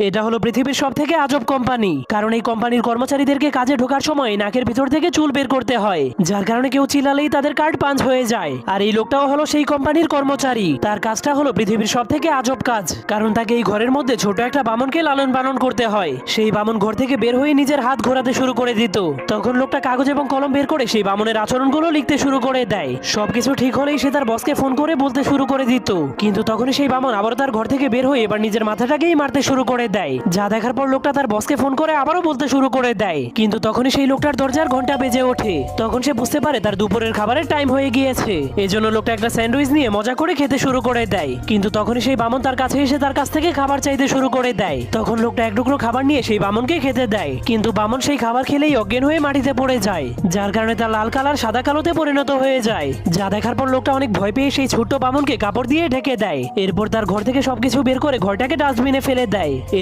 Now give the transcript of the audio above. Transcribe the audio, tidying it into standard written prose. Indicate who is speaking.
Speaker 1: এটা হলো পৃথিবীর সবথেকে আজব কোম্পানি, কারণ এই কোম্পানির কর্মচারীদেরকে কাজে ঢোকার সময় নাকের ভিতর থেকে চুল বের করতে হয়, যার কারণে কেউ চিল্লালেই তাদের কার্ড পাঞ্চ হয়ে যায়। আর এই লোকটাও হলো সেই কোম্পানির কর্মচারী। তার কাজটা হলো পৃথিবীর সবথেকে আজব কাজ, কারণ তাকে এই ঘরের মধ্যে ছোট একটা বামনকে লালন পালন করতে হয়। সেই বামন ঘর থেকে বের হয়ে নিজের হাত ঘোরাতে শুরু করে দিত। তখন লোকটা কাগজ এবং কলম বের করে সেই বামনের আচরণগুলো লিখতে শুরু করে দেয়। সবকিছু ঠিক হলেই সে তার বসকে ফোন করে বলতে শুরু করে দিত, কিন্তু তখনই সেই বামন আবার তার ঘর থেকে বের হয়ে এবার নিজের মাথাটাকেই মারতে শুরু করে দেয়। যা দেখার পর লোকটা তার বসকে ফোন করে আবারও বলতে শুরু করে দেয়, কিন্তু তখনই সেই লোকটার দরজার ঘন্টা বেজে ওঠে। তখন সে বুঝতে পারে তার দুপুরের খাবারের টাইম হয়ে গিয়েছে। এজন্য লোকটা একটা স্যান্ডউইচ নিয়ে মজা করে খেতে শুরু করে দেয়, কিন্তু তখনই সেই বামন তার কাছে এসে তার কাছ থেকে খাবার চাইতে শুরু করে দেয়। তখন লোকটা এক টুকরো খাবার নিয়ে সেই বামনকে খেতে দেয়, কিন্তু বামন সেই খাবার খেলেই অজ্ঞান হয়ে মাটিতে পড়ে যায়, যার কারণে তার লাল কালার সাদা কালোতে পরিণত হয়ে যায়। যা দেখার পর লোকটা অনেক ভয় পেয়ে সেই ছোট্ট বামনকে কাপড় দিয়ে ঢেকে দেয়। এরপর তার ঘর থেকে সবকিছু বের করে ঘরটাকে ডাস্টবিনে ফেলে দেয়।